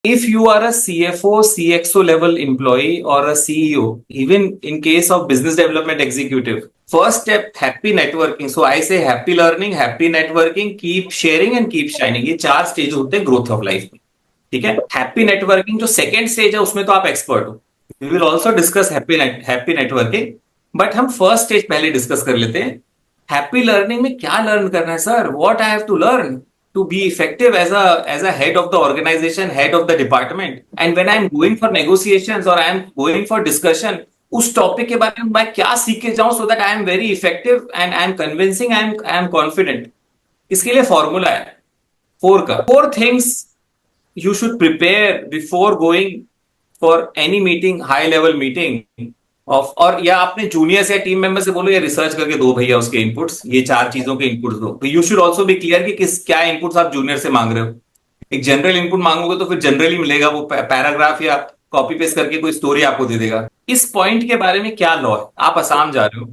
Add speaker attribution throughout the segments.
Speaker 1: if you are a CFO, CXO level employee or a CEO, even in case of business development executive, first step, happy networking. So I say happy learning, happy networking, keep sharing and keep shining. ये चार stage होते हैं growth of life में. ठीक है. Happy networking जो second stage है उसमें तो आप एक्सपर्ट हो. We will also discuss happy networking. But हम फर्स्ट स्टेज पहले डिस्कस कर लेते हैं. हैप्पी लर्निंग में क्या लर्न करना है sir? What I have to learn to be effective as a head of the organization, head of the department, and when I'm going for negotiations or I'm going for discussion, उस topic के बारे में मैं क्या सीख के जाऊं so that I am very effective and I am convincing, I am confident. इसके लिए फॉर्मूला है four things you should prepare before going for any meeting, high level meeting of. और या अपने जूनियर्स या टीम मेंबर से बोलो ये रिसर्च करके दो भैया उसके इनपुट्स, ये चार चीजों के इनपुट्स दो. तो you should also be clear कि किस क्या इनपुट्स आप जूनियर से मांग रहे हो. एक जनरल इनपुट मांगोगे तो फिर जनरली मिलेगा, वो पैराग्राफ या कॉपी पेस्ट करके कोई स्टोरी आपको दे देगा. इस पॉइंट के बारे में क्या लॉ है? आप असम जा रहे हो,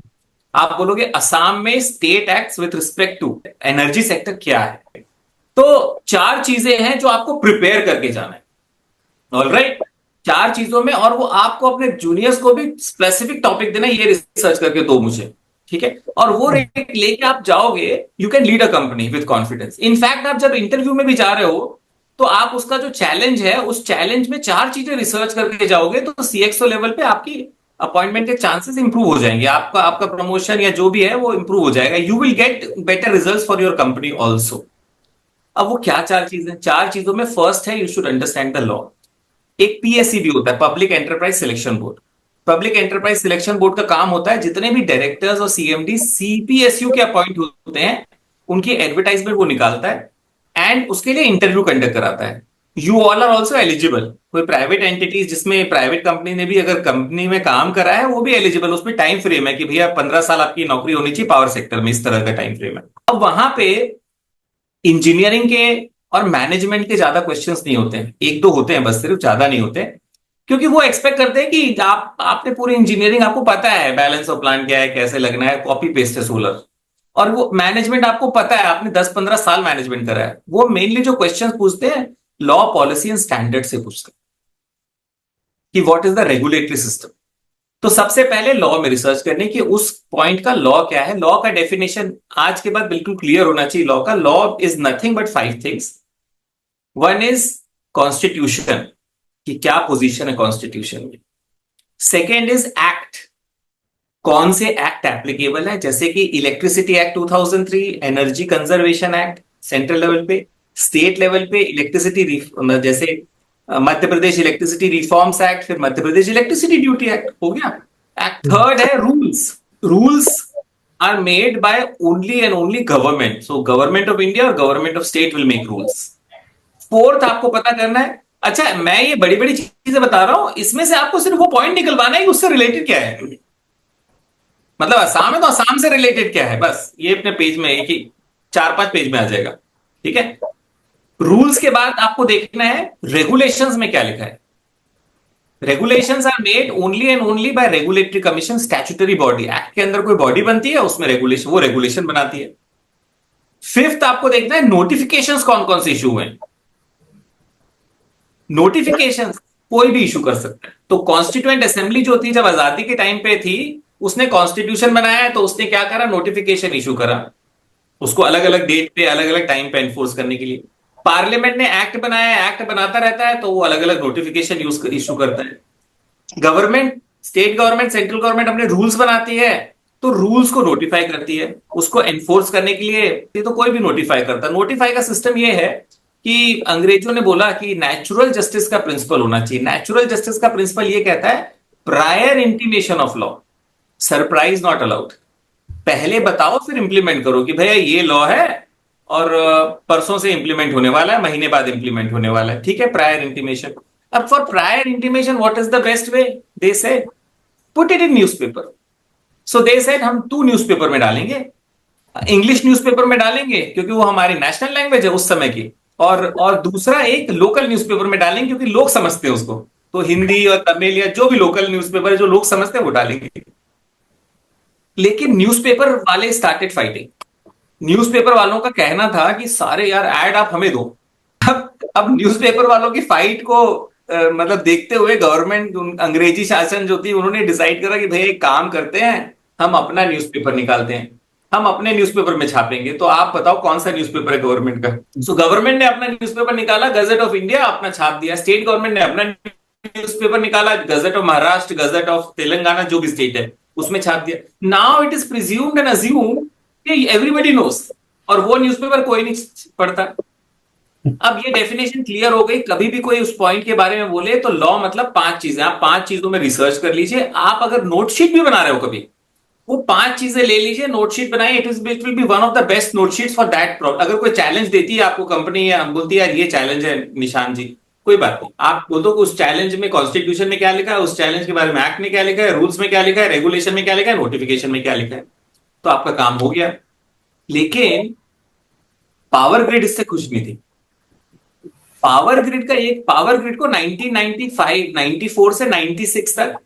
Speaker 1: आप बोलोगे असम में state act with respect to energy sector क्या है. तो चार चीजें हैं जो आपको प्रिपेयर करके जाना है. ऑलराइट, चार चीजों में. और वो आपको अपने जूनियर्स को भी स्पेसिफिक टॉपिक देना, ये रिसर्च करके दो मुझे. ठीक है. और वो लेके आप जाओगे, you can lead a company with confidence. In fact आप जब इंटरव्यू में भी जा रहे हो तो आप उसका जो चैलेंज है उस चैलेंज में चार चीजें रिसर्च करके जाओगे तो सीएक्सओ लेवल पे आपकी अपॉइंटमेंट के चांसेस इंप्रूव हो जाएंगे. आपका आपका प्रमोशन या जो भी है वो इंप्रूव हो जाएगा. You will get better result for your company also. अब वो क्या चार चीजें? चार चीजों में फर्स्ट है, you should understand the law. एक पीएससी भी होता है, public enterprise selection board. Public enterprise selection board का काम होता है जितने भी डायरेक्टर्स और सीएमडी सीपीएसयू के अपॉइंट होते हैं उनकी एडवर्टाइजमेंट वो निकालता है एंड उसके लिए इंटरव्यू कंडक्ट कराता है. You all are also eligible. कोई प्राइवेट एंटिटीज जिसमें प्राइवेट कंपनी ने भी अगर कंपनी में काम करा है वो भी एलिजिबल. उसमें टाइम फ्रेम है कि भैया 15 साल आपकी नौकरी होनी चाहिए पावर सेक्टर में, इस तरह का टाइम फ्रेम है. अब वहां पे इंजीनियरिंग के और मैनेजमेंट के ज्यादा क्वेश्चंस नहीं होते हैं, एक दो होते हैं बस, सिर्फ ज्यादा नहीं होते. क्योंकि वो एक्सपेक्ट करते हैं कि आपने पूरी इंजीनियरिंग, आपको पता है बैलेंस ऑफ प्लांट क्या है, कैसे लगना है, कॉपी पेस्ट है सोलर. और वो मैनेजमेंट आपको पता है, आपने 10-15 साल मैनेजमेंट करा है. वो मेनली जो क्वेश्चंस पूछते हैं लॉ, पॉलिसी एंड स्टैंडर्ड से पूछते हैं कि what is the regulatory system. तो सबसे पहले लॉ में रिसर्च करने की उस पॉइंट का लॉ क्या है. लॉ का डेफिनेशन आज के बाद बिल्कुल क्लियर होना चाहिए. लॉ का law is nothing but 5 things. One is constitution, कि क्या पोजीशन है कॉन्स्टिट्यूशन में. सेकेंड इज एक्ट, कौन से एक्ट एप्लीकेबल है, जैसे कि electricity act 2003, energy conservation act central level पे. स्टेट लेवल पे इलेक्ट्रिसिटी, जैसे Madhya Pradesh electricity reforms act, फिर Madhya Pradesh electricity duty act हो गया. एक्ट थर्ड है rules. Rules are made by only and only government. So government of India और government of state will make rules. Fourth आपको पता करना है, अच्छा मैं ये बड़ी बड़ी चीजें बता रहा हूं, इसमें से आपको सिर्फ वो पॉइंट निकलवाना है कि उससे रिलेटेड क्या है. मतलब आसाम है तो आसाम से रिलेटेड क्या है, बस ये अपने पेज में एक ही 4-5 पेज में आ जाएगा. ठीक है. रूल्स के बाद आपको देखना है रेगुलेशंस में क्या लिखा है. Regulations are made only and only by regulatory commission, statutory body. Act के अंदर कोई बॉडी बनती है, उसमें रेगुलेशन, वो रेगुलेशन बनाती है. फिफ्थ आपको देखना है नोटिफिकेशंस कौन कौन से इशू हुए. नोटिफिकेशन कोई भी इशू कर सकता है. तो कॉन्स्टिट्यूएंट असेंबली जो थी जब आजादी के टाइम पे थी, उसने कॉन्स्टिट्यूशन बनाया है तो उसने क्या करा, नोटिफिकेशन इशू करा, उसको अलग अलग डेट पे अलग अलग टाइम पे एनफोर्स करने के लिए. पार्लियामेंट ने एक्ट बनाया, एक्ट बनाता रहता है तो वो अलग अलग नोटिफिकेशन इशू करता है. Government, state government, central government अपने रूल्स बनाती है तो रूल्स को नोटिफाई करती है. उसको एनफोर्स करने के लिए ये तो कोई भी नोटिफाई करता. नोटिफाई का सिस्टम ये है कि अंग्रेजों ने बोला कि नेचुरल जस्टिस का प्रिंसिपल होना चाहिए. नेचुरल जस्टिस का प्रिंसिपल ये कहता है prior intimation of law, surprise not allowed. पहले बताओ फिर इंप्लीमेंट करो कि भैया ये लॉ है और परसों से इंप्लीमेंट होने वाला है, महीने बाद इंप्लीमेंट होने वाला है. ठीक है, प्रायर इंटीमेशन. अब for prior intimation what is the best way, they say put it in newspaper. So they said हम 2 न्यूज़पेपर में डालेंगे. इंग्लिश न्यूज़पेपर में डालेंगे क्योंकि वो हमारी नेशनल लैंग्वेज है उस समय की, और दूसरा एक लोकल न्यूज़पेपर में डालेंगे क्योंकि लोग समझते हैं उसको. तो हिंदी और तमिल या जो भी लोकल न्यूज़पेपर है जो लोग समझते हैं वो डालेंगे. लेकिन न्यूज़पेपर वाले स्टार्टेड फाइटिंग. न्यूज़पेपर वालों का कहना था कि सारे यार ऐड आप हमें दो. अब अब न्यूज़पेपर वालों की फाइट को मतलब देखते हुए गवर्नमेंट, अंग्रेजी शासन जो थी, उन्होंने डिसाइड करा कि भाई एक काम करते हैं, हम अपना न्यूज़पेपर निकालते हैं, हम अपने न्यूज़पेपर में छापेंगे। तो आप बताओ कौन सा न्यूज़पेपर है गवर्नमेंट का? सो गवर्नमेंट ने अपना न्यूज़पेपर निकाला, गजट ऑफ इंडिया, अपना छाप दिया। स्टेट गवर्नमेंट ने अपना न्यूज़पेपर निकाला, gazette of Maharashtra, gazette of Telangana, जो भी स्टेट है उसमें छाप दिया। Now it is presumed and assumed कि एवरीबडी नोस, और वो न्यूज़पेपर कोई नहीं पढ़ता। अब ये डेफिनेशन क्लियर हो गई। कभी भी कोई उस पॉइंट के बारे में बोले तो लॉ मतलब पांच चीजें, आप पांच चीजों में रिसर्च कर लीजिए। आप अगर नोटशीट भी बना रहे हो कभी, वो पांच चीजें ले लीजिए, नोटशीट बनाइए। It will be one of the best note sheets for that problem. अगर कोई चैलेंज देती है आपको कंपनी, या बोलती है यार ये चैलेंज है निशान जी, कोई बात नहीं, आप बोल दो उस चैलेंज में कॉन्स्टिट्यूशन में क्या लिखा है, उस चैलेंज के बारे में एक्ट में क्या लिखा है, रूल्स में क्या लिखा है, रेगुलेशन में क्या लिखा है, नोटिफिकेशन में क्या लिखा है, तो आपका काम हो गया। लेकिन पावर ग्रिड इससे खुश नहीं थी। पावर ग्रिड को 1995 94 से 96 तक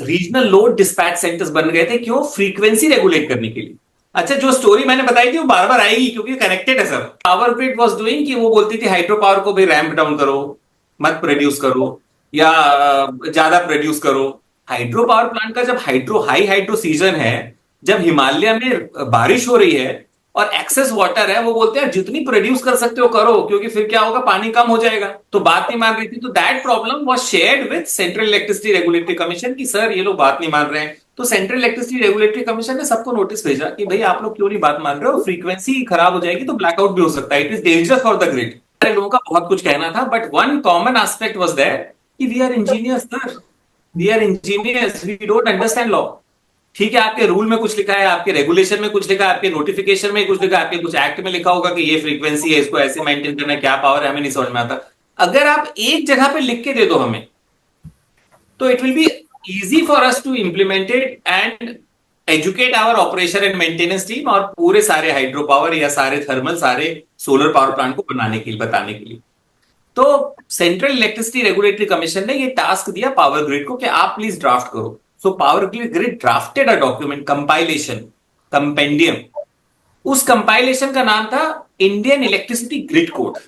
Speaker 1: रीजनल लोड डिस्पैच सेंटर्स बन गए थे। क्यों? फ्रीक्वेंसी रेगुलेट करने के लिए। अच्छा, जो स्टोरी मैंने बताई थी वो बार बार आएगी क्योंकि कनेक्टेड है sir. Power grid was doing कि वो बोलती थी हाइड्रो पावर को भी रैंप डाउन करो, मत प्रोड्यूस करो, या ज्यादा प्रोड्यूस करो। हाइड्रो पावर प्लांट का जब हाई हाइड्रो सीजन है, जब हिमालय में बारिश हो रही है और एक्सेस वाटर है, वो बोलते हैं जितनी प्रोड्यूस कर सकते हो करो, क्योंकि फिर क्या होगा, पानी कम हो जाएगा। तो बात नहीं मान रही थी। तो that problem was shared with central electricity regulatory commission कि सर ये लोग बात नहीं मान रहे हैं। तो सेंट्रल इलेक्ट्रिसिटी रेगुलेटरी कमीशन ने सबको नोटिस भेजा कि भाई आप लोग क्यों नहीं बात मान रहे हो, फ्रीक्वेंसी खराब हो जाएगी तो ब्लैकआउट भी हो सकता है, it is dangerous for the grid. लोगों का बहुत कुछ कहना था, but one common aspect was that कि we are engineers sir, we are engineers, we don't understand law. ठीक है, आपके रूल में कुछ लिखा है, आपके रेगुलेशन में कुछ लिखा है, आपके नोटिफिकेशन में कुछ लिखा है, आपके कुछ एक्ट में लिखा होगा कि ये फ्रीक्वेंसी है, इसको ऐसे मेंटेन करना है, क्या पावर है, हमें नहीं समझ में आता। अगर आप एक जगह पे लिख के दे दो हमें, तो it will be easy for us to implement it and educate our operation and maintenance team, और पूरे सारे हाइड्रो पावर या सारे थर्मल, सारे सोलर पावर प्लांट को बनाने के लिए, बताने के लिए। तो सेंट्रल इलेक्ट्रिसिटी रेगुलेटरी कमीशन ने ये टास्क दिया पावर ग्रिड को कि आप प्लीज ड्राफ्ट करो। So power grid drafted a document, compilation, compendium. उस कंपाइलेशन का नाम था इंडियन इलेक्ट्रिसिटी ग्रिड कोड।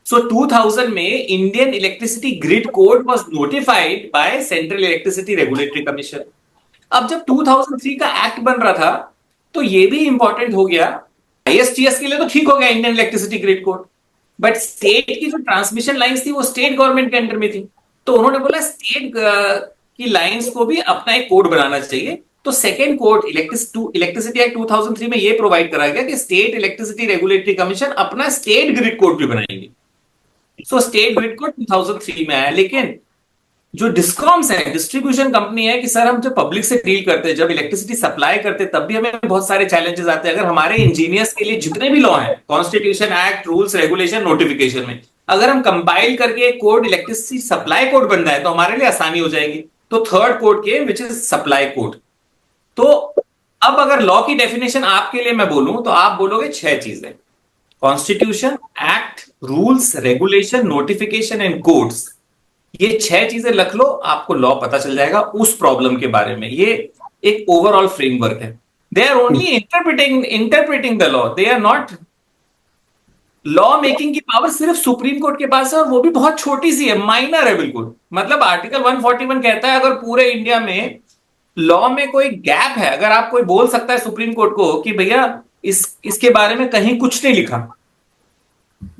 Speaker 1: सो 2000 में Indian electricity grid code was notified by central electricity regulatory commission. अब जब 2003 का एक्ट बन रहा था, तो ये भी इंपॉर्टेंट हो गया। आईएसटीएस के लिए तो ठीक हो गया Indian electricity grid code, but state की जो ट्रांसमिशन लाइंस थी वो स्टेट गवर्नमेंट के अंडर में थी। तो उन्होंने बोला स्टेट की लाइंस को भी अपना एक कोड बनाना चाहिए। तो सेकेंड कोड इलेक्ट्रिसिटी एक्ट 2003 में ये प्रोवाइड करा गया कि स्टेट इलेक्ट्रिसिटी रेगुलेटरी कमीशन अपना स्टेट ग्रिड कोड भी बनाएंगे। सो स्टेट ग्रिड कोड 2003 में आया। लेकिन जो डिस्कॉम्स है, डिस्ट्रीब्यूशन कंपनी है, कि सर हम जब पब्लिक से डील करते हैं, जब इलेक्ट्रिसिटी सप्लाई करते हैं, तब भी हमें बहुत सारे चैलेंजेस आते हैं। अगर हमारे इंजीनियर्स के लिए जितने भी लॉ हैं, constitution, act, rules, regulation, notification में, अगर हम कंपाइल करके एक कोड, इलेक्ट्रिसिटी सप्लाई कोड बन जाए, तो हमारे लिए आसानी हो जाएगी। तो थर्ड कोड के विच इज सप्लाई कोड। तो अब अगर लॉ की डेफिनेशन आपके लिए मैं बोलूं, तो आप बोलोगे छह चीजें: constitution, act, rules, regulation, notification and codes. ये छह चीजें लिख लो, आपको लॉ पता चल जाएगा उस प्रॉब्लम के बारे में। ये एक ओवरऑल फ्रेमवर्क है। They are only interpreting the law, they are not. Law making की पावर सिर्फ सुप्रीम कोर्ट के पास है, और वो भी बहुत छोटी सी है, माइनर है बिल्कुल। मतलब आर्टिकल 141 कहता है अगर पूरे इंडिया में लॉ में कोई गैप है, अगर आप कोई बोल सकता है सुप्रीम कोर्ट को कि भैया इसके बारे में कहीं कुछ नहीं लिखा,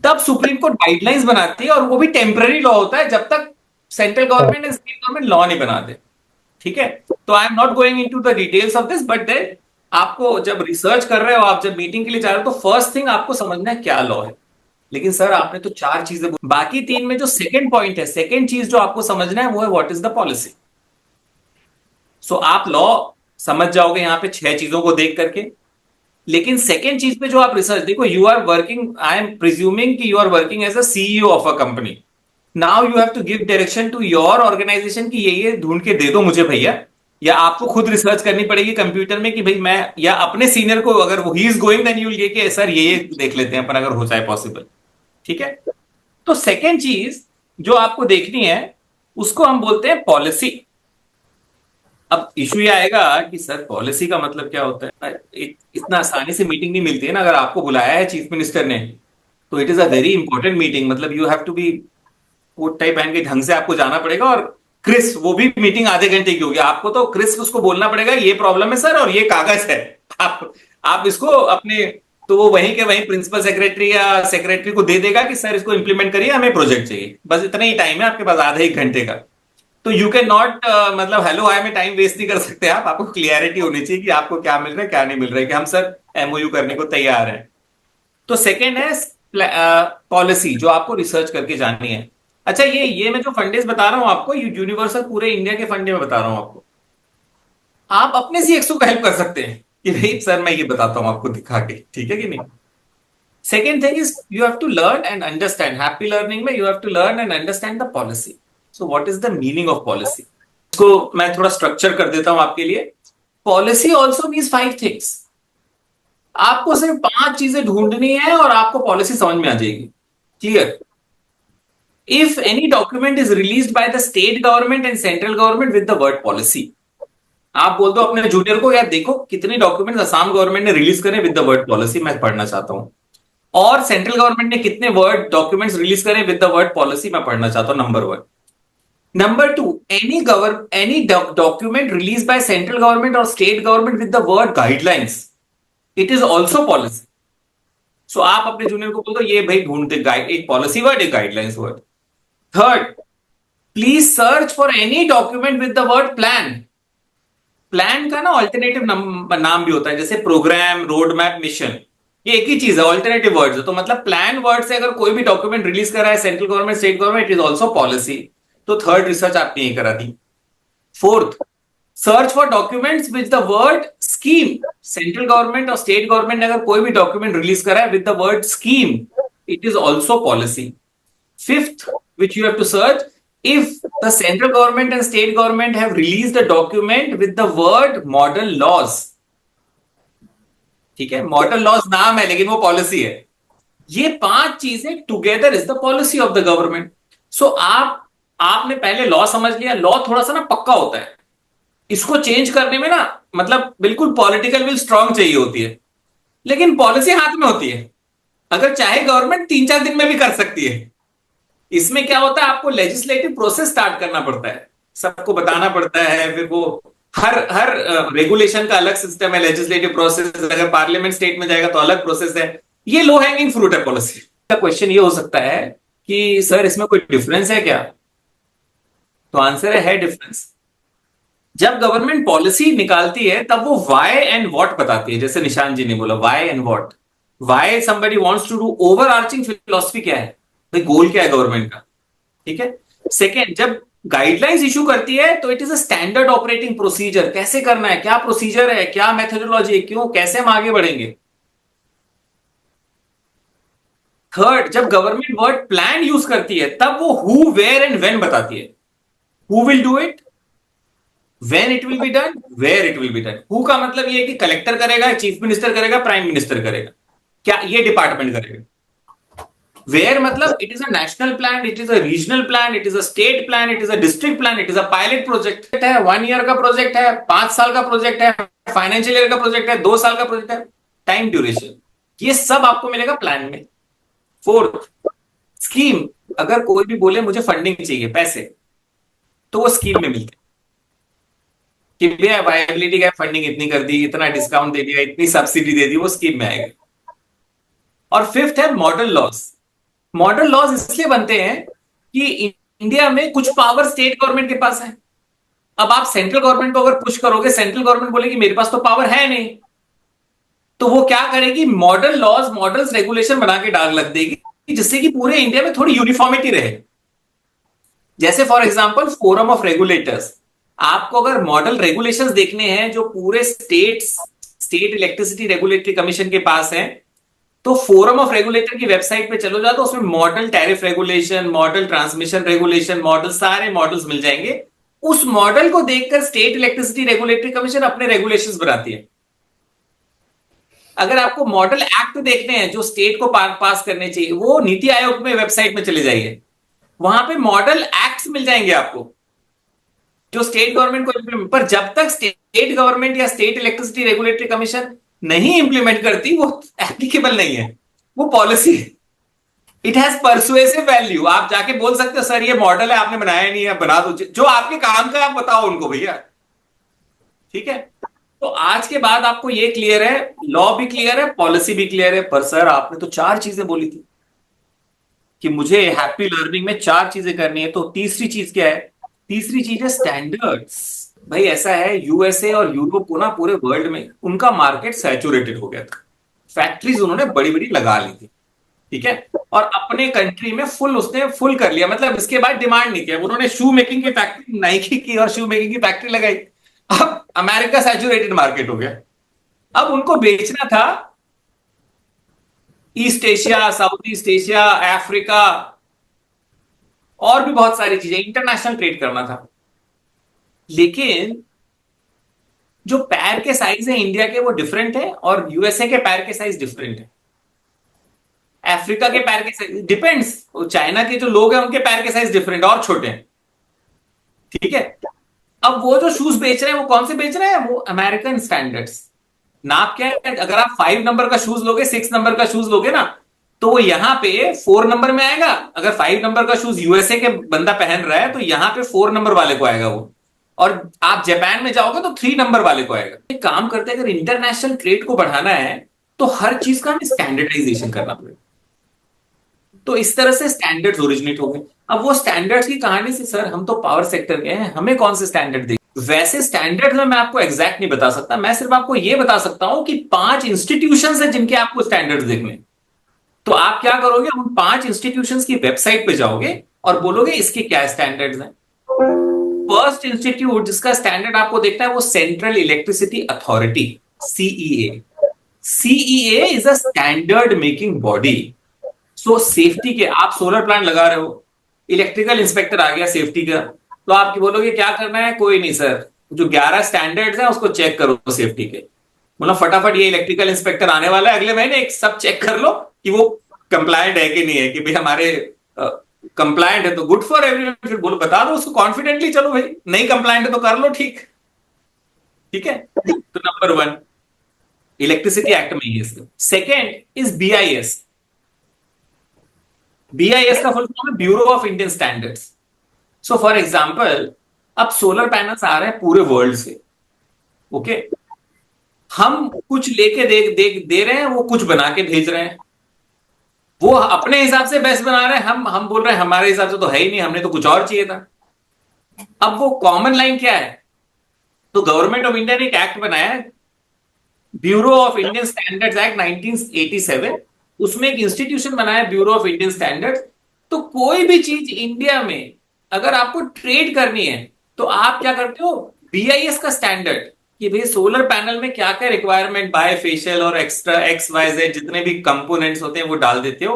Speaker 1: तब सुप्रीम कोर्ट गाइडलाइंस बनाती है, और वो भी टेम्पररी लॉ होता है जब तक central government and state government law नहीं बनाते। ठीक है, तो I am not going into the details of this, but then आपको जब रिसर्च कर रहे हो, आप जब मीटिंग के लिए जा रहे हो, तो फर्स्ट थिंग आपको समझना है क्या लॉ है। लेकिन सर आपने तो चार चीजें, बाकी तीन में जो सेकंड पॉइंट है, सेकंड चीज जो आपको समझना है वो है व्हाट इज द पॉलिसी। सो आप लॉ समझ जाओगे यहां पे छह चीजों को देख करके। लेकिन सेकेंड चीज पे जो आप रिसर्च, देखो you are working, I am presuming कि you are working as a CEO of a company. Now you have to give direction to your organisation कि ये ढूंढ के दे दो मुझे भैया, या आपको खुद रिसर्च करनी पड़ेगी कंप्यूटर में कि भाई मैं, या अपने सीनियर को, अगर वो ही is going then you will कि सर ये देख लेते हैं अपन, अगर हो जाए पॉसिबल। ठीक है, तो सेकेंड चीज जो आपको देखनी है उसको हम बोलते हैं पॉलिसी। अब इशू ये आएगा कि सर पॉलिसी का मतलब क्या होता है? इतना आसानी से मीटिंग नहीं मिलती है ना। अगर आपको बुलाया है चीफ मिनिस्टर ने तो it is a very important meeting, मतलब you have to be coat type पहन के ढंग से आपको जाना पड़ेगा, और क्रिस्प, वो भी मीटिंग आधे घंटे की होगी, आपको तो क्रिस्प उसको बोलना पड़ेगा ये प्रॉब्लम है सर और ये कागज है, आप इसको अपने, तो वो वहीं के वहीं प्रिंसिपल सेक्रेटरी या सेक्रेटरी को दे देगा कि सर इसको इंप्लीमेंट करिए, हमें प्रोजेक्ट चाहिए, बस इतना ही टाइम है आपके पास, आधे एक घंटे का। तो यू कैन नॉट, मतलब हेलो हाय में टाइम वेस्ट नहीं कर सकते आप, आपको क्लियरिटी होनी चाहिए कि आपको क्या मिल रहा है क्या नहीं मिल रहा है, कि हम सर एमओयू करने को तैयार हैं। तो सेकेंड है पॉलिसी, जो आपको रिसर्च करके जानी है। अच्छा, ये मैं जो फंडेज बता रहा हूं आपको, यूनिवर्सल पूरे इंडिया के फंडे में बता रहा हूं आपको, आप अपने सीएक्सओ को हेल्प कर सकते हैं कि भाई सर मैं ये बताता हूं आपको दिखा के, ठीक है कि नहीं। Second thing is you have to learn and understand, happy learning में you have to learn and understand the policy. So what is the meaning of policy, इसको मैं थोड़ा स्ट्रक्चर कर देता हूं आपके लिए। Policy also means 5 things. आपको सिर्फ 5 चीजें ढूंढनी है और आपको पॉलिसी समझ में आ जाएगी। Clear? If any document is released by the state government and central government with the word policy, आप बोल दो अपने जूनियर को यार देखो कितने डॉक्यूमेंट्स असम गवर्नमेंट ने रिलीज करे विद द वर्ड पॉलिसी, मैं पढ़ना चाहता हूं। और सेंट्रल गवर्नमेंट ने कितने वर्ड डॉक्यूमेंट्स रिलीज करे विद द वर्ड पॉलिसी, मैं पढ़ना चाहता हूं, number 1। Number 2, any document release by central government और state government with the word guidelines, it is also policy. सो आप अपने जूनियर को बोल दो ये भाई ढूंढते गाइड, एक पॉलिसी वर्ड एक guidelines word. Third, please search for any document with the word plan. Plan का ना ऑल्टरनेटिव नाम भी होता है, जैसे प्रोग्राम, रोड मैप, मिशन, ये एक ही चीज है, ऑल्टरनेटिव वर्ड्स है। तो मतलब प्लान वर्ड से अगर कोई भी डॉक्यूमेंट रिलीज कर रहा है central government state government, it is also policy. तो थर्ड रिसर्च आपने यही करा दी। Fourth, search for documents with the word scheme. Central government और स्टेट गवर्नमेंट ने अगर कोई भी डॉक्यूमेंट रिलीज करा है with the word scheme, it is also policy. Fifth, which you have to search, if the central government and state government have released a document with the word model laws, ठीक है, model laws नाम है लेकिन वो policy है। ये 5 चीजें together is the policy of the government. So आपने पहले लॉ समझ लिया, लॉ थोड़ा सा ना पक्का होता है, इसको चेंज करने में ना मतलब बिल्कुल पॉलिटिकल विल स्ट्रांग चाहिए होती है, लेकिन पॉलिसी हाथ में होती है, अगर चाहे गवर्नमेंट 3-4 दिन में भी कर सकती है। इसमें क्या होता है, आपको लेजिस्लेटिव प्रोसेस स्टार्ट करना पड़ता है, सबको बताना पड़ता है, फिर वो हर हर रेगुलेशन का अलग सिस्टम है, लेजिस्लेटिव प्रोसेस, अगर पार्लियामेंट स्टेट में जाएगा तो अलग प्रोसेस है। ये लो हैंगिंग फ्रूट है पॉलिसी का। क्वेश्चन ये हो सकता है कि सर इसमें कोई डिफरेंस है क्या? तो आंसर है डिफरेंस। जब गवर्नमेंट पॉलिसी निकालती है तब वो वाई एंड व्हाट बताती है, जैसे निशान जी ने बोला why and what. Why somebody wants to do, overarching philosophy क्या है भाई, गोल क्या है गवर्नमेंट का, ठीक है। सेकेंड, जब गाइडलाइंस इशू करती है तो it is a standard operating procedure, कैसे करना है, क्या प्रोसीजर है, क्या मेथोडोलॉजी है, क्यों, कैसे हम आगे बढ़ेंगे। थर्ड, जब गवर्नमेंट वर्ड प्लान यूज करती है तब वो हु, वेयर एंड व्हेन बताती है। Who will do it, when it will be done, where it will be done. Who का मतलब ये है कि कलेक्टर करेगा, चीफ मिनिस्टर करेगा, प्राइम मिनिस्टर करेगा, क्या ये डिपार्टमेंट करेगा। वेयर मतलब it is a national plan, it is a regional plan, it is a state plan, it is a district plan, it is a pilot project है, 1 year का project है, 5 साल का प्रोजेक्ट है, फाइनेंशियल ईयर का project है, 2 साल का प्रोजेक्ट है, टाइम ड्यूरेशन, ये सब आपको मिलेगा प्लान में। फोर्थ, स्कीम, अगर कोई भी बोले मुझे फंडिंग चाहिए, पैसे, तो वो स्कीम में मिलते हैं कि भैया वायबिलिटी का फंडिंग इतनी कर दी, इतना डिस्काउंट दे दिया, इतनी सब्सिडी दे दी, वो स्कीम में आएगा। और फिफ्थ है मॉडल लॉस। मॉडल लॉज इसलिए बनते हैं कि इंडिया में कुछ पावर स्टेट गवर्नमेंट के पास है। अब आप सेंट्रल गवर्नमेंट को अगर पुश करोगे, सेंट्रल गवर्नमेंट बोलेगी मेरे पास तो पावर है नहीं, तो वो क्या करेगी, मॉडल लॉज, मॉडल्स, रेगुलेशन बना के डाल लग देगी जिससे कि पूरे इंडिया में थोड़ी यूनिफॉर्मिटी रहे। जैसे for example forum of regulators, आपको अगर मॉडल रेगुलेशंस देखने हैं जो पूरे स्टेट इलेक्ट्रिसिटी रेगुलेटरी कमीशन के पास है, तो फोरम ऑफ रेगुलेटर की वेबसाइट पे चलो जाओ तो उसमें model tariff regulation, model transmission regulation, model, सारे मॉडल्स मिल जाएंगे। उस मॉडल को देखकर स्टेट इलेक्ट्रिसिटी रेगुलेटरी कमीशन अपने रेगुलेशंस बनाती है। अगर आपको मॉडल एक्ट देखने हैं जो स्टेट को पास करने चाहिए, वो नीति आयोग में वेबसाइट में चले जाइए, वहां पे मॉडल एक्ट्स मिल जाएंगे आपको जो स्टेट गवर्नमेंट को implement, पर जब तक स्टेट गवर्नमेंट या स्टेट इलेक्ट्रिसिटी रेगुलेटरी कमीशन नहीं इंप्लीमेंट करती वो एप्लीकेबल नहीं है, वो पॉलिसी है। It has persuasive value. आप जाके बोल सकते हो सर ये मॉडल है आपने बनाया नहीं है, बना दो, जो आपके काम का आप बताओ उनको भैया। ठीक है। तो आज के बाद आपको ये क्लियर है, लॉ भी क्लियर है, पॉलिसी भी क्लियर है, पर सर आपने तो चार चीजें बोली थी कि मुझे हैप्पी लर्निंग में चार चीजें करनी है, तो तीसरी चीज क्या है? तीसरी चीज है स्टैंडर्ड्स। भाई ऐसा है, यूएसए और यूरोप को ना पूरे वर्ल्ड में उनका मार्केट सैचुरेटेड हो गया था। फैक्ट्रीज उन्होंने बड़ी बड़ी लगा ली थी। ठीक है। और अपने कंट्री में फुल उसने फुल कर लिया, मतलब इसके बाद डिमांड नहीं किया। उन्होंने शू मेकिंग की फैक्ट्री नाइकी की और शू मेकिंग की फैक्ट्री लगाई। अब अमेरिका सैचुरेटेड मार्केट हो गया। अब उनको बेचना था east Asia, south east Asia, Africa, और भी बहुत सारी चीजें, इंटरनेशनल ट्रेड करना था। लेकिन जो पैर के साइज है इंडिया के वो डिफरेंट है, और यूएसए के पैर के साइज डिफरेंट है। अफ्रीका के पैर के साइज डिपेंड्स, चाइना के जो लोग हैं उनके पैर के साइज डिफरेंट और छोटे हैं। ठीक है। अब वो जो शूज बेच रहे हैं वो कौन से बेच रहे हैं? वो अमेरिकन स्टैंडर्ड्स। नाप क्या है? अगर आप 5 नंबर का शूज लोगे, 6 नंबर का शूज लोगे ना, तो वो यहां पे 4 नंबर में आएगा। अगर 5 नंबर का शूज यूएसए के बंदा पहन रहा है तो यहां पे 4 नंबर वाले को आएगा वो। और आप जापान में जाओगे तो 3 नंबर वाले को आएगा। एक काम करते हैं, अगर इंटरनेशनल ट्रेड को बढ़ाना है तो हर चीज का हमें स्टैंडर्डाइजेशन करना पड़ेगा। तो इस तरह से स्टैंडर्ड्स ओरिजिनेट हो गए। अब वो स्टैंडर्ड्स की कहानी से, सर हम तो पावर सेक्टर के हैं, हमें कौन से स्टैंडर्ड दे? वैसे स्टैंडर्ड में मैं आपको एग्जैक्ट नहीं बता सकता, मैं सिर्फ आपको ये बता सकता हूं कि 5 इंस्टीट्यूशन है जिनके आपको स्टैंडर्ड्स देखने। तो आप क्या करोगे, उन 5 इंस्टीट्यूशंस की वेबसाइट पे जाओगे और बोलोगे इसके क्या स्टैंडर्ड्स हैं। फर्स्ट इंस्टीट्यूट जिसका स्टैंडर्ड आपको देखना है वो central electricity authority, CEA. CEA is a standard making body. So safety के, आप सोलर प्लांट लगा रहे हो, इलेक्ट्रिकल इंस्पेक्टर आ गया सेफ्टी का, तो आप बोलोगे क्या करना है? कोई नहीं सर, जो 11 स्टैंडर्ड्स हैं उसको चेक करो सेफ्टी के। मतलब फटाफट ये इलेक्ट्रिकल इंस्पेक्टर आने वाला है अगले महीने, एक सब चेक कर लो कि वो कंप्लायंट है कि नहीं है, कि भाई हमारे कंप्लायंट है तो गुड फॉर एवरीवन। फिर बोलो, बता दो उसको कॉन्फिडेंटली, चलो भाई नहीं कंप्लायंट है तो कर लो ठीक। ठीक है। तो नंबर 1 इलेक्ट्रिसिटी एक्ट में ये। Second is BIS. बीआईएस का फुल फॉर्म है bureau of Indian standards. So for example, अब सोलर पैनल्स आ रहे हैं पूरे वर्ल्ड से। ओके। हम कुछ लेके दे रहे हैं, वो कुछ बना के भेज रहे हैं। वो अपने हिसाब से बेस्ट बना रहे हैं, हम बोल रहे हैं हमारे हिसाब से तो है ही नहीं, हमने तो कुछ और चाहिए था। अब वो कॉमन लाइन क्या है? तो गवर्नमेंट ऑफ इंडिया ने एक एक्ट बनाया है, bureau of Indian standards act 1987। उसमें एक इंस्टीट्यूशन बनाया, ब्यूरो ऑफ इंडियन स्टैंडर्ड्स। तो कोई भी चीज इंडिया में अगर आपको ट्रेड करनी है तो आप क्या करते हो? बीआईएस का स्टैंडर्ड, कि भाई सोलर पैनल में क्या क्या रिक्वायरमेंट, बायफेशियल और एक्स्ट्रा एक्स वाई जेड जितने भी कंपोनेंट्स होते हैं वो डाल देते हो।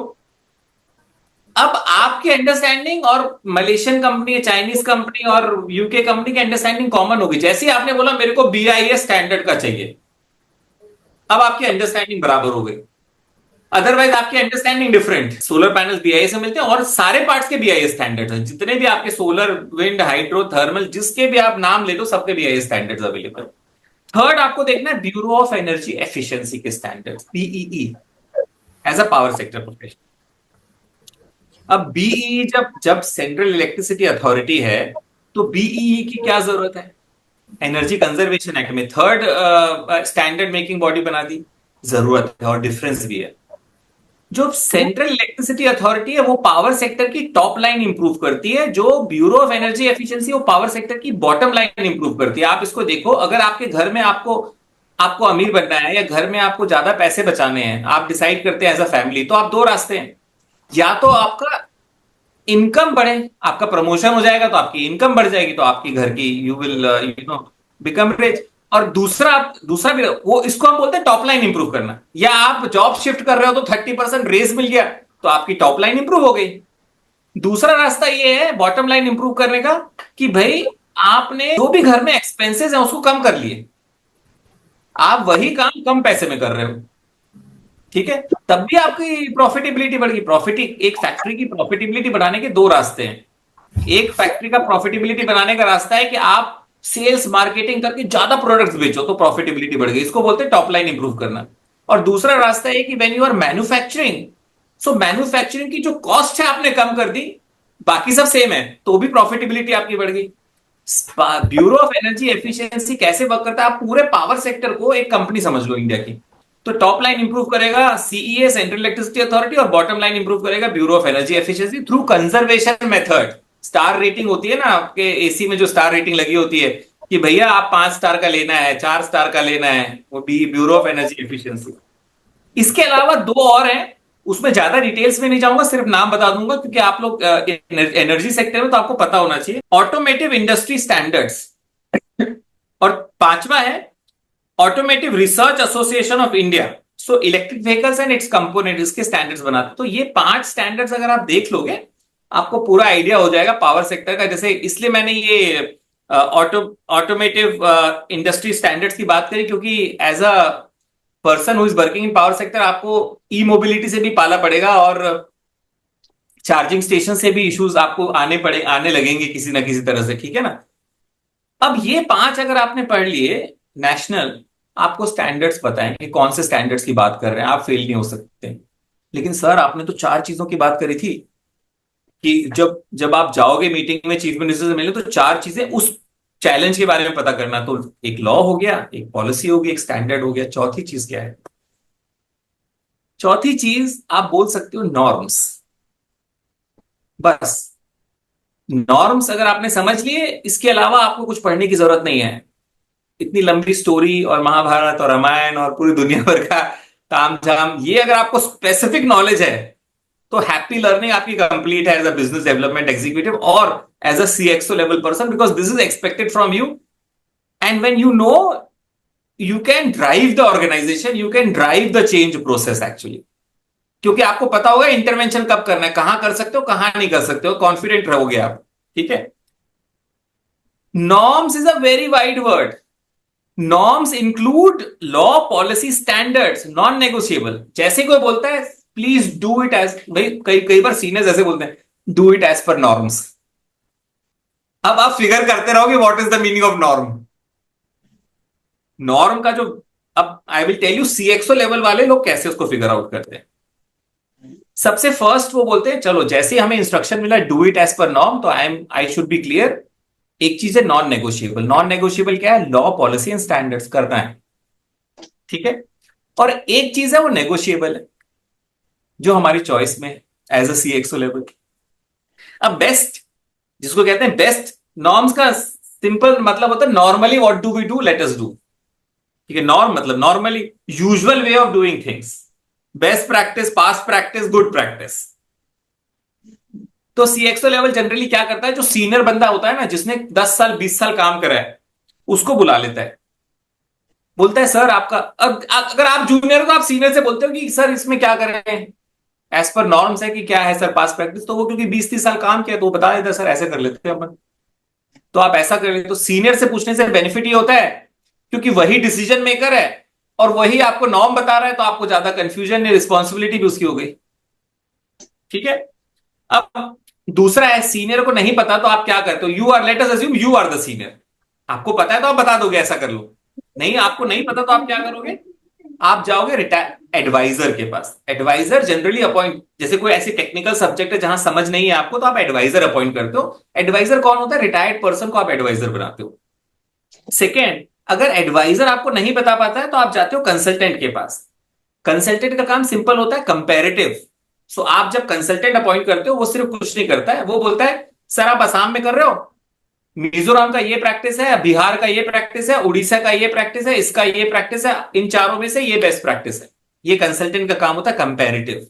Speaker 1: अब आपकी अंडरस्टैंडिंग और मलेशियन कंपनी, चाइनीज कंपनी और यूके कंपनी की अंडरस्टैंडिंग कॉमन होगी। जैसे ही आपने बोला मेरे को बीआईएस स्टैंडर्ड का चाहिए, अब आपकी अंडरस्टैंडिंग बराबर हो गई। अदरवाइज आपकी understanding different. Solar panels BIS से मिलते हैं और सारे पार्ट्स के बीआईएस स्टैंडर्ड्स हैं, जितने भी आपके सोलर, विंड, हाइड्रो, थर्मल, जिसके भी आप नाम ले लो सबके बीआईएस स्टैंडर्ड्स अवेलेबल। थर्ड आपको देखना है ब्यूरो ऑफ एनर्जी एफिशिएंसी के standards, BEE, as a power sector professional. अब बीईई जब जब सेंट्रल इलेक्ट्रिसिटी अथॉरिटी है, तो बीईई की क्या जरूरत है? एनर्जी कंजर्वेशन एक्ट में थर्ड स्टैंडर्ड मेकिंग बॉडी बना दी, जरूरत है और डिफरेंस भी है। जो सेंट्रल इलेक्ट्रिसिटी अथॉरिटी है वो पावर सेक्टर की टॉप लाइन इंप्रूव करती है, जो ब्यूरो ऑफ एनर्जी एफिशिएंसी वो पावर सेक्टर की बॉटम लाइन इंप्रूव करती है। आप इसको देखो, अगर आपके घर में आपको आपको अमीर बनना है या घर में आपको ज्यादा पैसे बचाने हैं, आप डिसाइड करते हैं एज अ फैमिली, तो आप दो रास्ते हैं। या तो आपका इनकम बढ़े, आपका प्रमोशन हो जाएगा तो आपकी इनकम बढ़ जाएगी, तो आपकी घर की यू विल बिकम रिच। और दूसरा दूसरा भी वो, इसको हम बोलते हैं टॉप लाइन इंप्रूव करना। या आप जॉब शिफ्ट कर रहे हो तो 30% रेस मिल गया तो आपकी टॉप लाइन इंप्रूव हो गई। दूसरा रास्ता ये है बॉटम लाइन इंप्रूव करने का, कि भाई आपने जो भी घर में एक्सपेंसेस है उसको कम कर लिए, आप वही काम कम पैसे में कर रहे हो। ठीक है। तब भी आपकी प्रॉफिटेबिलिटी बढ़ गई। एक फैक्ट्री की प्रॉफिटेबिलिटी बढ़ाने के दो रास्ते हैं। एक फैक्ट्री का प्रॉफिटेबिलिटी बनाने का रास्ता है कि आप सेल्स मार्केटिंग करके ज्यादा प्रोडक्ट्स बेचो तो प्रॉफिटेबिलिटी बढ़ गई, इसको बोलते हैं टॉप लाइन इंप्रूव करना। और दूसरा रास्ता है कि when you are manufacturing so manufacturing की जो कॉस्ट है आपने कम कर दी, बाकी सब सेम है, तो भी प्रॉफिटेबिलिटी आपकी बढ़ गई। ब्यूरो ऑफ एनर्जी एफिशिएंसी कैसे वर्क करता है, आप पूरे पावर सेक्टर को एक कंपनी समझ लो इंडिया की। तो टॉप लाइन इंप्रूव करेगा सीईए सेंट्रल इलेक्ट्रिसिटी अथॉरिटी, और बॉटम लाइन इंप्रूव करेगा bureau of energy efficiency through conservation method. Star rating होती है ना आपके एसी में, जो स्टार रेटिंग लगी होती है कि भैया आप 5 स्टार का लेना है, 4 स्टार का लेना है, वो भी ब्यूरो ऑफ एनर्जी एफिशिएंसी। इसके अलावा दो और हैं, उसमें ज्यादा डिटेल्स में नहीं जाऊंगा, सिर्फ नाम बता दूंगा क्योंकि आप लोग एनर्जी सेक्टर में तो आपको पता होना चाहिए। ऑटोमेटिव इंडस्ट्री स्टैंडर्ड्स, और पांचवा है automotive research association of India. So electric vehicles and it's component, इसके स्टैंडर्ड्स बनाते। तो ये 5 स्टैंडर्ड्स अगर आप देख लोगे, आपको पूरा आइडिया हो जाएगा पावर सेक्टर का। जैसे इसलिए मैंने ये ऑटोमेटिव इंडस्ट्री स्टैंडर्ड्स की बात करी, क्योंकि as a person who is working in power sector आपको ई मोबिलिटी से भी पाला पड़ेगा, और चार्जिंग स्टेशन से भी इश्यूज आपको आने लगेंगे किसी ना किसी तरह से, ठीक है ना। अब ये 5 अगर आपने पढ़ लिए नेशनल, आपको स्टैंडर्ड्स बताएंगे कौन से स्टैंडर्ड्स की बात कर रहे हैं, आप फेल नहीं हो सकते। लेकिन सर आपने तो 4 चीजों की बात करी थी कि जब जब आप जाओगे मीटिंग में चीफ मिनिस्टर से मिलने, तो 4 चीजें उस चैलेंज के बारे में पता करना। तो एक लॉ हो गया, एक पॉलिसी होगी, एक स्टैंडर्ड हो गया, चौथी चीज क्या है? चौथी चीज आप बोल सकते हो नॉर्म्स। बस नॉर्म्स अगर आपने समझ लिए, इसके अलावा आपको कुछ पढ़ने की जरूरत नहीं है। इतनी लंबी स्टोरी और महाभारत और रामायण और पूरी दुनिया भर का तामझाम, ये अगर आपको स्पेसिफिक नॉलेज है तो हैप्पी लर्निंग आपकी कंप्लीट है as a business development executive और as a CXO level person, because this is expected from you. And when you know, you can drive the organisation, you can drive the change process actually, क्योंकि आपको पता होगा intervention कब करना है, कहां कर सकते हो कहां नहीं कर सकते हो, कॉन्फिडेंट रहोगे आप, ठीक है। Norms is a very wide word. Norms include law policy standards, non negotiable. जैसे कोई बोलता है प्लीज डू इट एज, भाई कई कई बार सीनियर्स ऐसे बोलते हैं, do it as per norms. अब आप फिगर करते रहोगे what is the meaning of norm. Norm का जो, अब I will tell you CXO level वाले लोग कैसे उसको फिगर आउट करते हैं। सबसे फर्स्ट वो बोलते हैं चलो जैसे हमें इंस्ट्रक्शन मिला do it as per norm, तो आई शुड बी क्लियर। एक चीज है नॉन नेगोशिएबल। नॉन नेगोशिएबल क्या है? लॉ पॉलिसी एंड स्टैंडर्ड्स करना है, ठीक है। और एक चीज है वो नेगोशिएबल है, जो हमारी चॉइस में एज अ सीएक्सओ लेवल। अब बेस्ट, जिसको कहते हैं बेस्ट, नॉर्म्स का सिंपल मतलब होता है normally what do we do, let us do, ठीक है। नॉर्म मतलब normally, usual way of doing things, best practice, past practice, good practice. तो सीएक्सओ लेवल जनरली क्या करता है, जो सीनियर बंदा होता है ना, जिसने 10 साल 20 साल काम करा है, उसको बुला लेता है, बोलता है सर आपका, अब अगर आप जूनियर हो तो आप सीनियर से बोलते हो कि सर इसमें क्या करें, एज पर नॉर्म्स है कि क्या है सर पास्ट प्रैक्टिस। तो वो क्योंकि 20-30 साल काम किया तो वो बता देता है सर ऐसे कर लेते हैं अपन, तो आप ऐसा कर लेते। तो सीनियर से पूछने से बेनिफिट ये होता है क्योंकि वही डिसीजन मेकर है और वही आपको नॉर्म बता रहा है, तो आपको ज्यादा कंफ्यूजन नहीं, रिस्पॉन्सिबिलिटी भी उसकी हो गई, ठीक है। अब दूसरा है सीनियर को नहीं पता तो आप क्या करते हो, you are, let us assume you are the senior, आपको पता है तो आप बता दोगे ऐसा कर लो। नहीं, आपको नहीं पता तो आप क्या करोगे, आप जाओगे रिटायर एडवाइजर के पास। एडवाइजर जनरली अपॉइंट, जैसे कोई ऐसी टेक्निकल सब्जेक्ट है जहां समझ नहीं है आपको, तो आप एडवाइजर अपॉइंट करते हो। एडवाइजर कौन होता है? रिटायर्ड पर्सन को आप एडवाइजर बनाते हो। सेकेंड, अगर एडवाइजर आपको नहीं बता पाता है तो आप जाते हो कंसल्टेंट के पास। कंसल्टेंट का काम सिंपल होता है, कंपेरेटिव। सो आप जब कंसल्टेंट अपॉइंट करते हो, वो सिर्फ कुछ नहीं करता है, वो बोलता है सर आप असम में कर रहे हो, मिजोरम का ये प्रैक्टिस है, बिहार का ये प्रैक्टिस है, उड़ीसा का ये प्रैक्टिस है, इसका ये प्रैक्टिस है, इन चारों में से ये बेस्ट प्रैक्टिस है। ये कंसल्टेंट का काम होता है, कंपेरेटिव।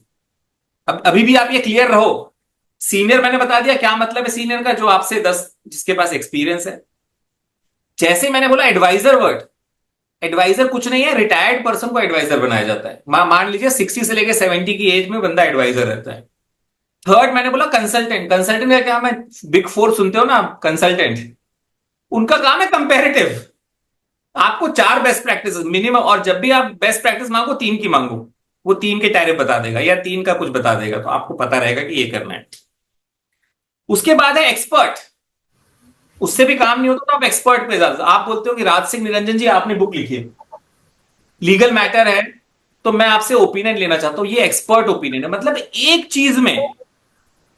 Speaker 1: अब अभी भी आप ये क्लियर रहो, सीनियर मैंने बता दिया क्या मतलब है सीनियर का, जो आपसे 10, जिसके पास एक्सपीरियंस है। जैसे मैंने बोला एडवाइजर वर्ड, एडवाइजर कुछ नहीं है, रिटायर्ड पर्सन को एडवाइजर बनाया जाता है। मान लीजिए 60 से लेकर 70 की एज में बंदा एडवाइजर रहता है। थर्ड मैंने बोला कंसल्टेंट। कंसल्टेंट का क्या है, बिग फोर सुनते हो ना कंसल्टेंट, उनका काम है कंपेरेटिव। आपको 4 बेस्ट प्रैक्टिस मिनिमम, और जब भी आप बेस्ट प्रैक्टिस मांगो 3 की मांगो, वो 3 के टायरे बता देगा या 3 का कुछ बता देगा, तो आपको पता रहेगा कि ये करना है। उसके बाद है एक्सपर्ट। उससे भी काम नहीं होता तो आप एक्सपर्ट पे ज्यादा, आप बोलते हो कि राज सिंह निरंजन जी आपने बुक लिखी है, लीगल मैटर है, तो मैं आपसे ओपिनियन लेना चाहता हूं, ये एक्सपर्ट ओपिनियन है, मतलब एक चीज में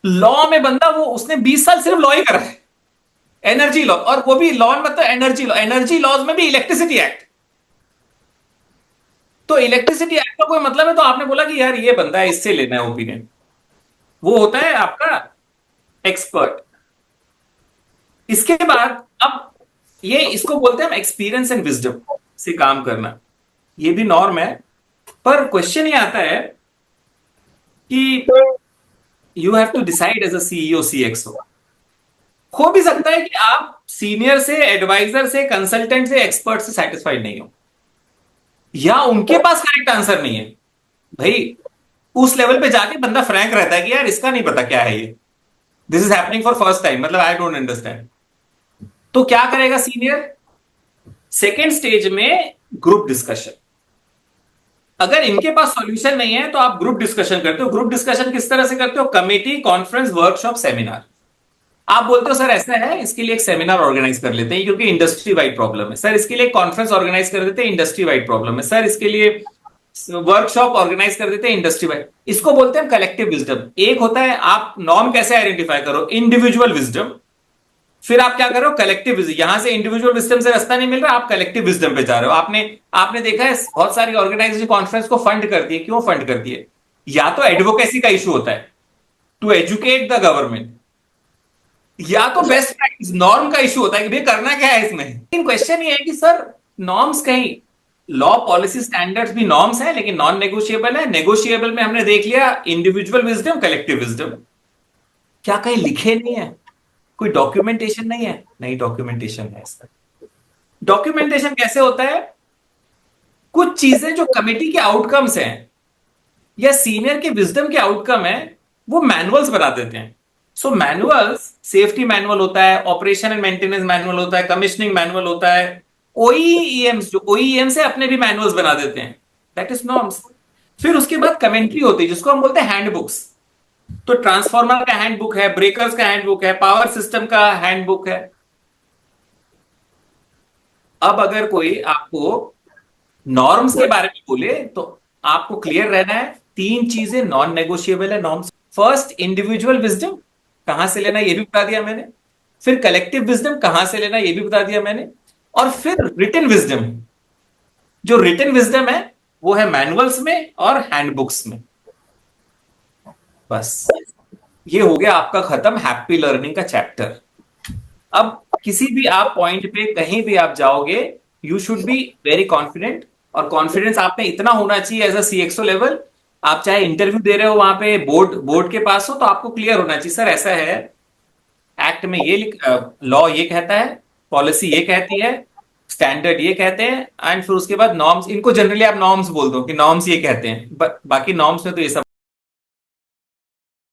Speaker 1: लॉ में बंदा वो उसने 20 साल सिर्फ लॉ ही करा है, एनर्जी लॉ, और वो भी लॉ मतलब एनर्जी लॉ, एनर्जी लॉज में भी इलेक्ट्रिसिटी एक्ट। तो इलेक्ट्रिसिटी एक्ट का कोई मतलब है, तो आपने बोला कि यार ये बंदा है, इससे लेना है ओपिनियन, वो होता है आपका एक्सपर्ट। इसके बाद अब ये इसको बोलते हैं हम एक्सपीरियंस एंड विजडम से काम करना, ये भी नॉर्म है। पर क्वेश्चन ये आता है कि you have to decide as a CEO CXO. हो भी सकता है कि आप सीनियर से, एडवाइजर से, कंसल्टेंट से, एक्सपर्ट से सेटिस्फाइड नहीं हो, या उनके पास करेक्ट आंसर नहीं है। भाई उस लेवल पे जाके बंदा फ्रैंक रहता है कि यार इसका नहीं पता क्या है ये, this is happening for first time, मतलब आई डोंट अंडरस्टैंड। तो क्या करेगा सीनियर? सेकेंड स्टेज में ग्रुप डिस्कशन। अगर इनके पास सॉल्यूशन नहीं है तो आप ग्रुप डिस्कशन करते हो। ग्रुप डिस्कशन किस तरह से करते हो? Committee, conference, workshop, seminar. आप बोलते हो सर ऐसा है, इसके लिए एक सेमिनार ऑर्गेनाइज कर लेते हैं क्योंकि इंडस्ट्री वाइड प्रॉब्लम है। सर इसके लिए कॉन्फ्रेंस ऑर्गेनाइज कर देते हैं, इंडस्ट्री वाइड प्रॉब्लम है। सर इसके लिए वर्कशॉप ऑर्गेनाइज कर देते हैं, इंडस्ट्री वाइड। इसको बोलते हैं कलेक्टिव विजडम। एक होता है आप नॉर्म कैसे आइडेंटिफाई करो, इंडिविजुअल विजडम। फिर आप क्या कर रहे हो? Collective wisdom. यहां से इंडिविजुअल विजडम से रास्ता नहीं मिल रहा, आप कलेक्टिव विजडम पे जा रहे हो। आपने आपने देखा है बहुत सारी ऑर्गेनाइजेशन कॉन्फ्रेंस को फंड करती है। क्यों फंड करती है? या तो एडवोकेसी का इशू होता है, टू एजुकेट द गवर्नमेंट, या तो बेस्ट प्रैक्टिस नॉर्म का इशू होता है कि भाई करना क्या है इसमें। लेकिन क्वेश्चन ये है कि सर नॉर्म्स कहीं, लॉ पॉलिसी स्टैंडर्ड्स भी नॉर्म्स है लेकिन नॉन नेगोशिएबल है। नेगोशिएबल में हमने देख लिया इंडिविजुअल विजडम, कलेक्टिव विजडम। क्या कहीं लिखे नहीं है? कोई डॉक्यूमेंटेशन नहीं है? नहीं, डॉक्यूमेंटेशन है इसका। डॉक्यूमेंटेशन कैसे होता है? कुछ चीजें जो कमेटी के आउटकम्स हैं या सीनियर के विजडम के आउटकम है, वो मैनुअल्स बना देते हैं। सो मैनुअल्स, सेफ्टी मैनुअल होता है, ऑपरेशन एंड मेंटेनेंस मैनुअल होता है, कमीशनिंग मैनुअल होता है, ओईएम्स, जो ओईएम्स है अपने भी मैनुअल्स बना देते हैं, दैट इज नॉर्म्स। फिर उसके बाद कमेंट्री होती है जिसको हम बोलते हैं हैंडबुक्स। तो ट्रांसफॉर्मर का हैंडबुक है, ब्रेकर्स का हैंडबुक है, पावर सिस्टम का हैंडबुक है। अब अगर कोई आपको नॉर्म्स के बारे में बोले तो आपको क्लियर रहना है, तीन चीजें नॉन नेगोशिएबल है नॉर्म्स। फर्स्ट, इंडिविजुअल विजडम, कहां से लेना ये भी बता दिया मैंने। फिर कलेक्टिव विजडम, कहां से लेना ये भी बता दिया मैंने। और फिर रिटन विजडम। जो रिटन विजडम है वो है मैनुअल्स में और हैंडबुक्स में। बस ये हो गया आपका खत्म हैप्पी लर्निंग का चैप्टर। अब किसी भी आप पॉइंट पे कहीं भी आप जाओगे, you should be very confident. और कॉन्फिडेंस आप में इतना होना चाहिए एज अ सीएक्सओ लेवल, आप चाहे इंटरव्यू दे रहे हो वहां पे बोर्ड बोर्ड के पास हो तो आपको क्लियर होना चाहिए सर ऐसा है, एक्ट में ये लॉ ये कहता है, पॉलिसी ये कहती है, स्टैंडर्ड ये कहते हैं, एंड फिर उसके बाद नॉर्म्स। इनको जनरली आप नॉर्म्स बोल दो कि नॉर्म्स ये कहते हैं, बाकी नॉर्म्स में तो ये सब